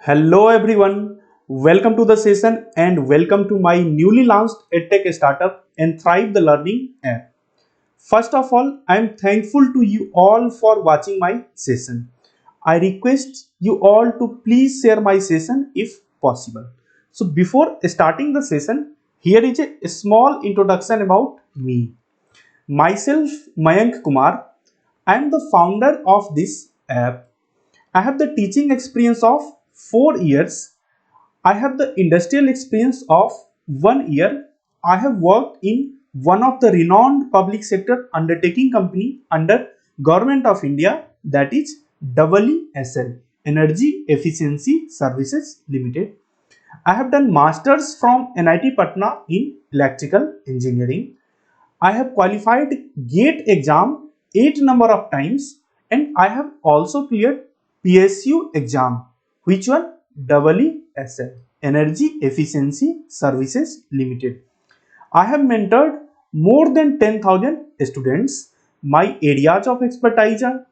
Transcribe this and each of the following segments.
Hello everyone, welcome to the session and welcome to my newly launched EdTech startup and Thrive the Learning app. First of all, I am thankful to you all for watching my session. I request you all to please share my session if possible. So before starting the session, here is a small introduction about me. Myself, Mayank Kumar, I am the founder of this app. I have the teaching experience of 4 years. I have the industrial experience of 1 year. I have worked in one of the renowned public sector undertaking company under Government of India, that is EESL, Energy Efficiency Services Limited. I have done masters from NIT Patna in electrical engineering. I have qualified GATE exam 8 number of times and I have also cleared PSU exam, which one? EESL, Energy Efficiency Services Limited. I have mentored more than 10,000 students. My areas of expertise are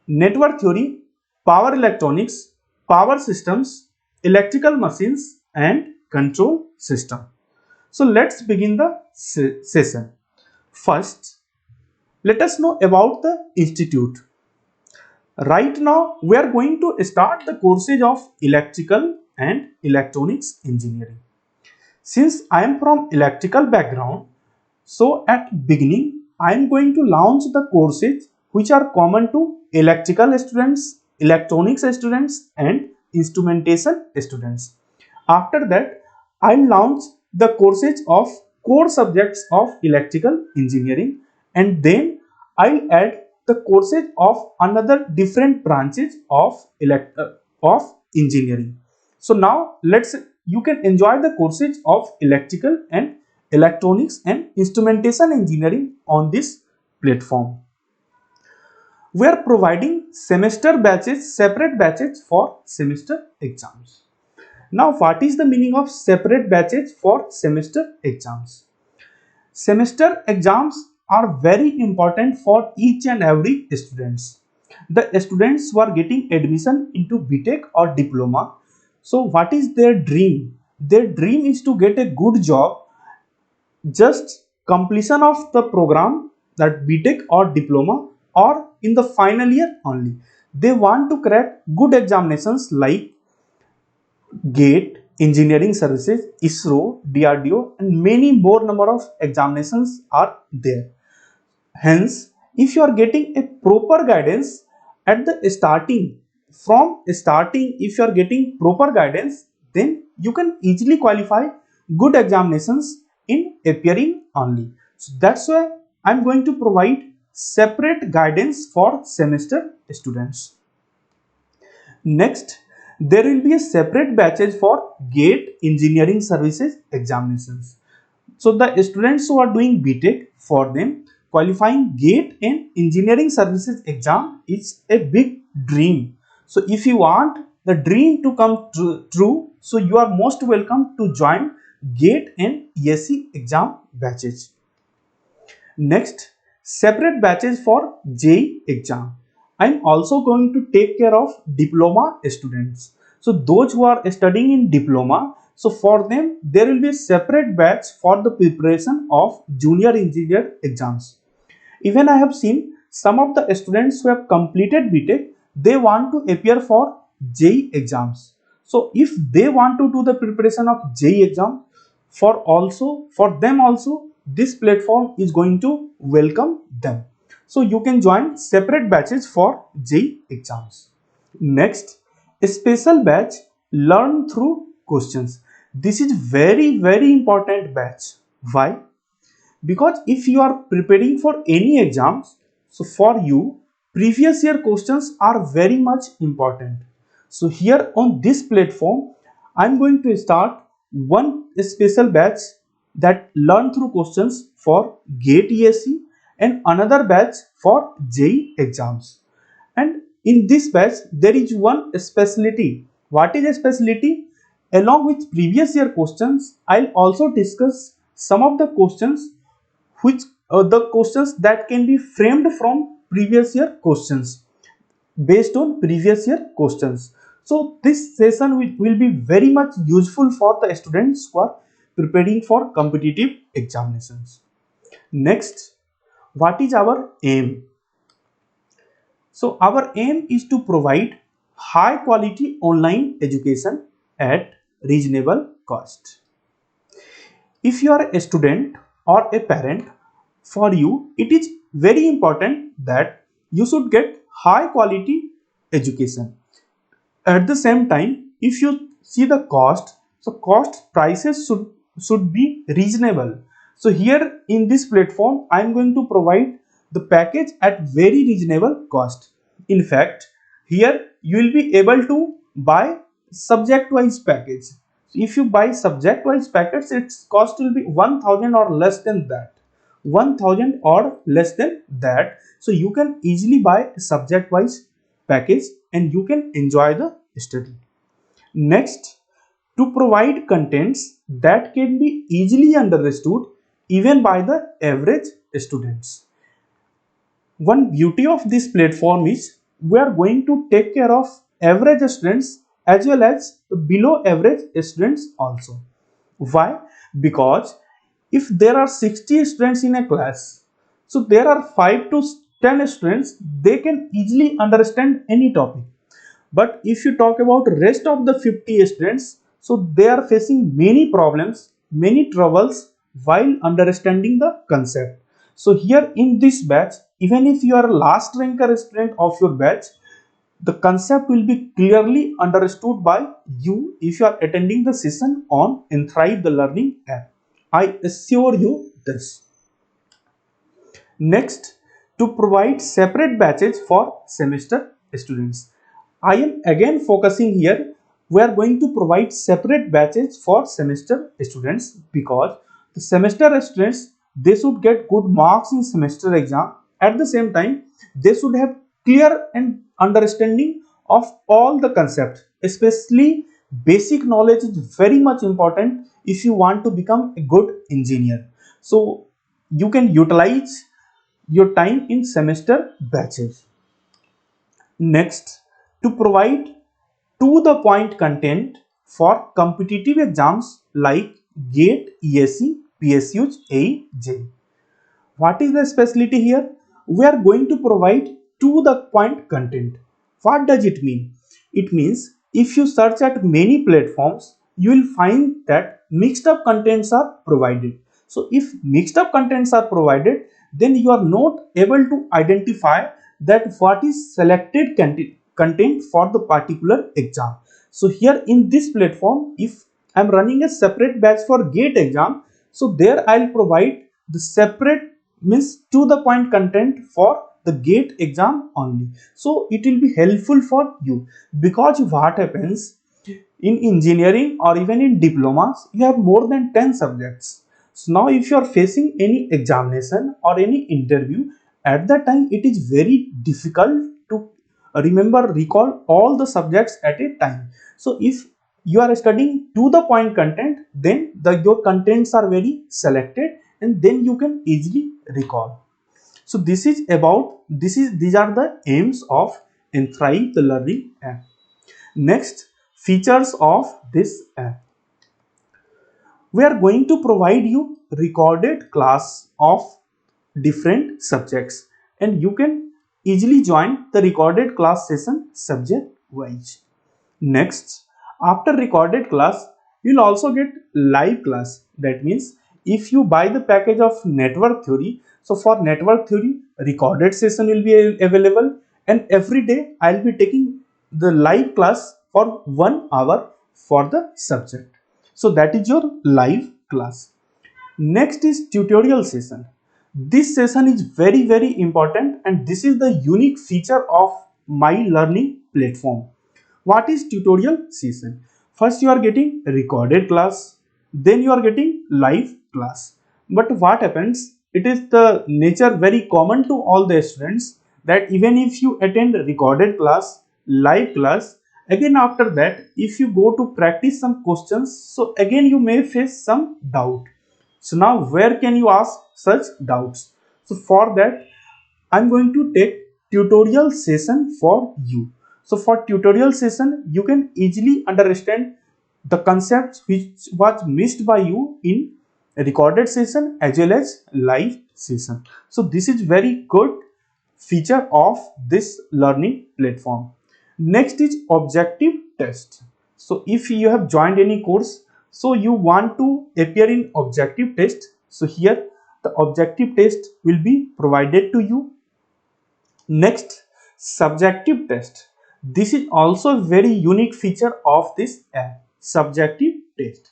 network theory, power electronics, power systems, electrical machines and control system. So let's begin the session. First, let us know about the institute. Right now, we are going to start the courses of electrical and electronics engineering. Since I am from electrical background, so at beginning, I am going to launch the courses which are common to electrical students, electronics students and instrumentation students. After that, I'll launch the courses of core subjects of electrical engineering and then I'll add the courses of another different branches of engineering. So now you can enjoy the courses of electrical and electronics and instrumentation engineering on this platform. We are providing semester batches, separate batches for semester exams. Now, what is the meaning of separate batches for semester exams? Semester exams are very important for each and every students. The students who are getting admission into BTech or diploma. So, what is their dream? Their dream is to get a good job. Just completion of the program, that BTech or diploma, or in the final year only. They want to crack good examinations like GATE, Engineering Services, ISRO, DRDO, and many more number of examinations are there. Hence, if you are getting a proper guidance at the starting, if you are getting proper guidance, then you can easily qualify good examinations in appearing only. So that's why I'm going to provide separate guidance for semester students. Next, there will be a separate batches for GATE Engineering Services examinations. So the students who are doing BTech, for them qualifying GATE and Engineering Services exam is a big dream. So if you want the dream to come true, so you are most welcome to join GATE and ESE exam batches. Next, separate batches for JEE exam. I am also going to take care of diploma students. So those who are studying in diploma, so for them there will be a separate batch for the preparation of junior engineer exams. Even I have seen some of the students who have completed BTech, they want to appear for JEE exams. So if they want to do the preparation of JEE exam, for them also this platform is going to welcome them. So you can join separate batches for JEE exams. Next, a special batch, learn through questions. This is very important batch. Why? Because if you are preparing for any exams, so for you previous year questions are very much important. So here on this platform I'm going to start one special batch, that learn through questions for GATE ESE and another batch for JEE exams. And in this batch there is one specialty. What is a specialty? Along with previous year questions, I'll also discuss some of the questions which the questions that can be framed from previous year questions, based on previous year questions. So this session will be very much useful for the students who are preparing for competitive examinations. Next, what is our aim? So our aim is to provide high quality online education at reasonable cost. If you are a student or a parent, for you it is very important that you should get high quality education. At the same time, if you see the cost, so cost prices should be reasonable. So here in this platform, I am going to provide the package at very reasonable cost. In fact, here you will be able to buy subject wise package. If you buy subject wise packets, its cost will be 1000 or less than that. 1000 or less than that. So you can easily buy subject wise package and you can enjoy the study. Next, to provide contents that can be easily understood even by the average students. One beauty of this platform is we are going to take care of average students as well as below average students also. Why? Because if there are 60 students in a class, so there are 5 to 10 students, they can easily understand any topic. But if you talk about rest of the 50 students, so they are facing many problems, many troubles while understanding the concept. So here in this batch, even if you are last ranker student of your batch, the concept will be clearly understood by you if you are attending the session on Thrive the Learning app. I assure you this. Next, to provide separate batches for semester students. I am again focusing here. We are going to provide separate batches for semester students because the semester students, they should get good marks in semester exam. At the same time, they should have clear and understanding of all the concepts, especially basic knowledge is very much important if you want to become a good engineer. So you can utilize your time in semester batches. Next, to provide to the point content for competitive exams like GATE, ESE, PSUs, AJ. What is the specialty here? We are going to provide to the point content. What does it mean? It means if you search at many platforms, you will find that mixed up contents are provided. So if mixed up contents are provided, then you are not able to identify that what is selected content for the particular exam. So here in this platform, if I am running a separate batch for GATE exam, so there I'll provide the separate means to the point content for the GATE exam only. So it will be helpful for you because what happens in engineering or even in diplomas, you have more than 10 subjects. So now if you are facing any examination or any interview, at that time it is very difficult to recall all the subjects at a time. So if you are studying to the point content, then your contents are very selected and then you can easily recall. So these are the aims of Thrive the Learning app. Next, features of this app. We are going to provide you recorded class of different subjects and you can easily join the recorded class session subject wise. Next, after recorded class, you'll also get live class. That means if you buy the package of network theory, so for network theory, recorded session will be available and every day I'll be taking the live class for 1 hour for the subject. So that is your live class. Next is tutorial session. This session is very important and this is the unique feature of my learning platform. What is tutorial session? First you are getting recorded class, then you are getting live class. But what happens? It is the nature very common to all the students that even if you attend recorded class, live class, again after that if you go to practice some questions, so again you may face some doubt. So now where can you ask such doubts? So for that I'm going to take tutorial session for you. So for tutorial session, you can easily understand the concepts which was missed by you in a recorded session as well as live session. So this is very good feature of this learning platform. Next is objective test. So if you have joined any course, so you want to appear in objective test, so here the objective test will be provided to you. Next, subjective test. This is also a very unique feature of this app, subjective test.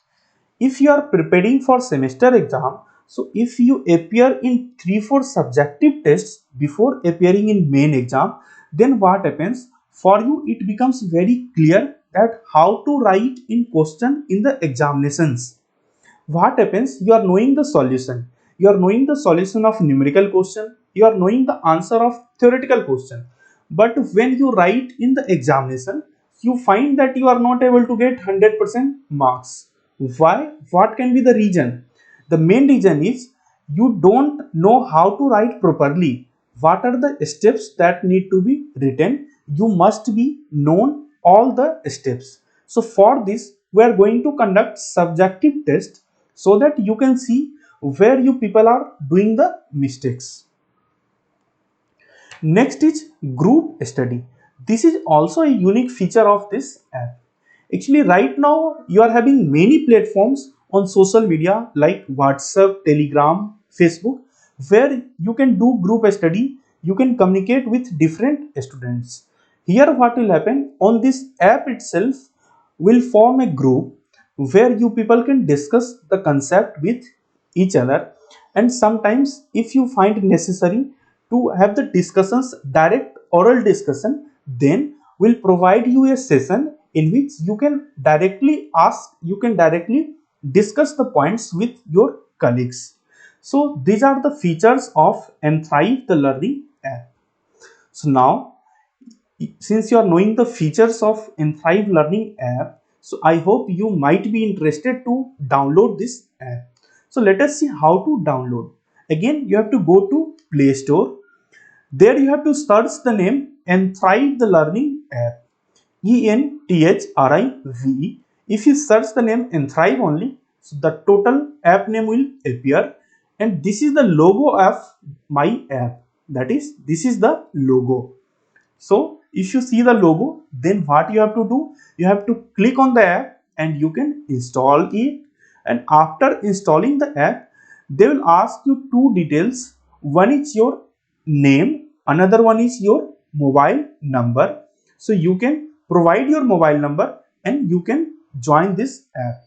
If you are preparing for semester exam, so if you appear in 3-4 subjective tests before appearing in main exam, then what happens? For you, it becomes very clear that how to write in question in the examinations. What happens? You are knowing the solution, you are knowing the solution of numerical question, you are knowing the answer of theoretical question, but when you write in the examination, you find that you are not able to get 100% marks. Why? What can be the reason? The main reason is you don't know how to write properly. What are the steps that need to be written? You must be known all the steps. So for this, we are going to conduct subjective test so that you can see where you people are doing the mistakes. Next is group study. This is also a unique feature of this app. Actually, right now you are having many platforms on social media like WhatsApp, Telegram, Facebook, where you can do group study, you can communicate with different students. Here what will happen, on this app itself will form a group where you people can discuss the concept with each other, and sometimes if you find necessary to have the discussions, direct oral discussion, then we'll provide you a session in which you can directly ask, you can directly discuss the points with your colleagues. So these are the features of Enthrive the Learning app. So now, since you are knowing the features of Enthrive Learning app, so I hope you might be interested to download this app. So let us see how to download. Again, you have to go to Play Store. There you have to search the name Enthrive the Learning app. Enthrive. If you search the name Enthrive only, so the total app name will appear, and this is the logo of my app. That is, this is the logo. So if you see the logo, then what you have to do? You have to click on the app and you can install it. And after installing the app, they will ask you two details. One is your name, another one is your mobile number. So you can provide your mobile number and you can join this app.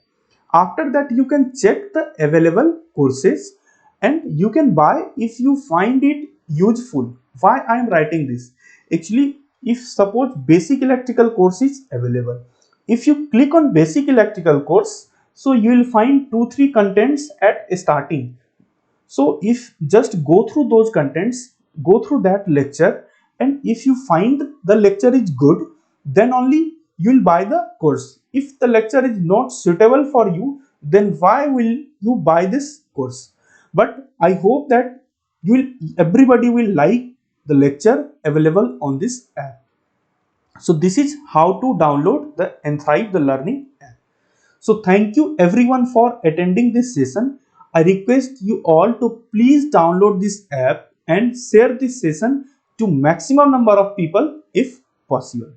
After that, you can check the available courses and you can buy if you find it useful. Why I am writing this? Actually, if suppose basic electrical course is available, if you click on basic electrical course, so you will find 2-3 contents at starting. So if just go through those contents, go through that lecture, and if you find the lecture is good, then only you will buy the course. If the lecture is not suitable for you, then why will you buy this course? But I hope that everybody will like the lecture available on this app. So this is how to download the Enthrive the Learning app. So thank you everyone for attending this session. I request you all to please download this app and share this session to maximum number of people if possible.